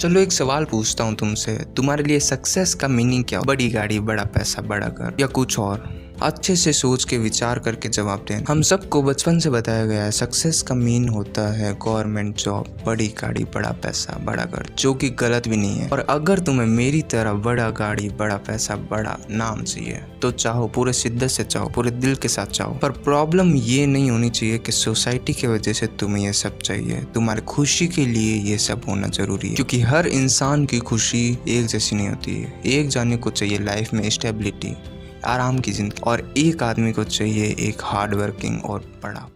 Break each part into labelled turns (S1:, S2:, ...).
S1: चलो एक सवाल पूछता हूँ तुमसे, तुम्हारे लिए सक्सेस का मीनिंग क्या? बड़ी गाड़ी, बड़ा पैसा, बड़ा घर या कुछ और? अच्छे से सोच के विचार करके जवाब देना। हम सबको बचपन से बताया गया है सक्सेस का मीन होता है गवर्नमेंट जॉब, बड़ी गाड़ी, बड़ा पैसा, बड़ा घर, जो कि गलत भी नहीं है। और अगर तुम्हें मेरी तरह बड़ा गाड़ी, बड़ा पैसा, बड़ा नाम चाहिए तो चाहो, पूरे शिद्दत से चाहो, पूरे दिल के साथ चाहो। पर प्रॉब्लम ये नहीं होनी चाहिए कि सोसाइटी की वजह से तुम्हें ये सब चाहिए। तुम्हारी खुशी के लिए ये सब होना जरूरी है, क्योंकि हर इंसान की खुशी एक जैसी नहीं होती है। एक जाने को चाहिए लाइफ में स्टेबिलिटी, आराम की जिंदगी, और एक आदमी को चाहिए एक हार्ड वर्किंग और बड़ा।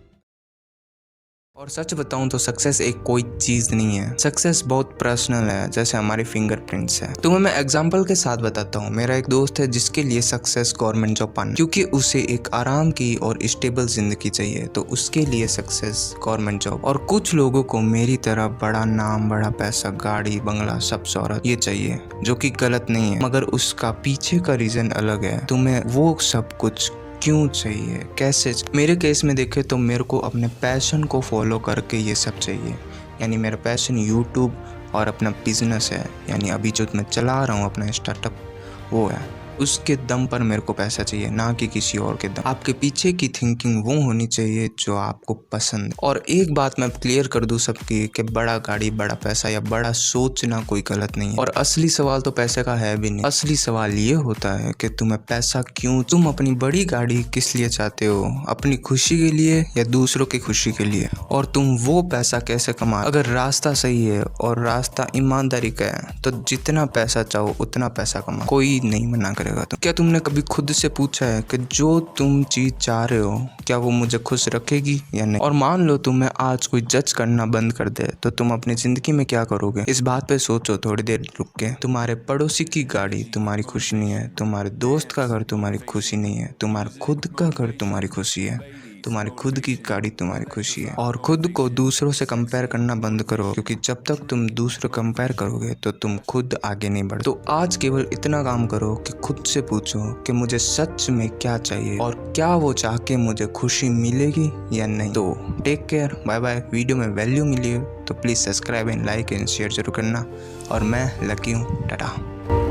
S1: और सच बताऊं तो सक्सेस एक कोई चीज नहीं है। सक्सेस बहुत पर्सनल है, जैसे हमारे फिंगरप्रिंट्स है। तुम्हें मैं एग्जांपल के साथ बताता हूँ। मेरा एक दोस्त है जिसके लिए सक्सेस गवर्नमेंट जॉब पाना, क्योंकि उसे एक आराम की और स्टेबल जिंदगी चाहिए, तो उसके लिए सक्सेस गवर्नमेंट जॉब। और कुछ लोगों को मेरी तरह बड़ा नाम, बड़ा पैसा, गाड़ी, बंगला, सब शोहरत ये चाहिए, जो कि गलत नहीं है, मगर उसका पीछे का रीजन अलग है। तुम्हें वो सब कुछ क्यों चाहिए, कैसे? मेरे केस में देखे तो मेरे को अपने पैशन को फॉलो करके ये सब चाहिए। यानी मेरा पैशन यूट्यूब और अपना बिजनेस है, यानी अभी जो मैं चला रहा हूँ अपना स्टार्टअप, वो है। उसके दम पर मेरे को पैसा चाहिए, ना कि किसी और के दम। आपके पीछे की थिंकिंग वो होनी चाहिए जो आपको पसंद है। और एक बात मैं क्लियर कर दूं सबकी कि बड़ा गाड़ी, बड़ा पैसा या बड़ा सोचना कोई गलत नहीं है। और असली सवाल तो पैसे का है भी नहीं। असली सवाल ये होता है कि तुम्हें पैसा क्यों, तुम अपनी बड़ी गाड़ी किस लिए चाहते हो? अपनी खुशी के लिए या दूसरों की खुशी के लिए? और तुम वो पैसा कैसे कमा? अगर रास्ता सही है और रास्ता ईमानदारी का है तो जितना पैसा चाहो उतना पैसा कमा, कोई नहीं मना करेगा। तो क्या तुमने कभी खुद से पूछा है कि जो तुम चीज चाह रहे हो क्या वो मुझे खुश रखेगी या नहीं? और मान लो तुम्हें आज कोई जज करना बंद कर दे तो तुम अपनी जिंदगी में क्या करोगे? इस बात पे सोचो थोड़ी देर रुक के। तुम्हारे पड़ोसी की गाड़ी तुम्हारी खुशी नहीं है, तुम्हारे दोस्त का घर तुम्हारी खुशी नहीं है, तुम्हारा खुद का घर तुम्हारी खुशी है, तुम्हारी खुद की गाड़ी तुम्हारी खुशी है। और खुद को दूसरों से कंपेयर करना बंद करो, क्योंकि जब तक तुम दूसरों कंपेयर करोगे तो तुम खुद आगे नहीं बढ़। तो आज केवल इतना काम करो कि खुद से पूछो कि मुझे सच में क्या चाहिए और क्या वो चाह के मुझे खुशी मिलेगी या नहीं। तो take care, bye bye. Video में वैल्यू मिली हो तो please subscribe and like and share जरूर करना। और मैं लकी हूँ, टाटा।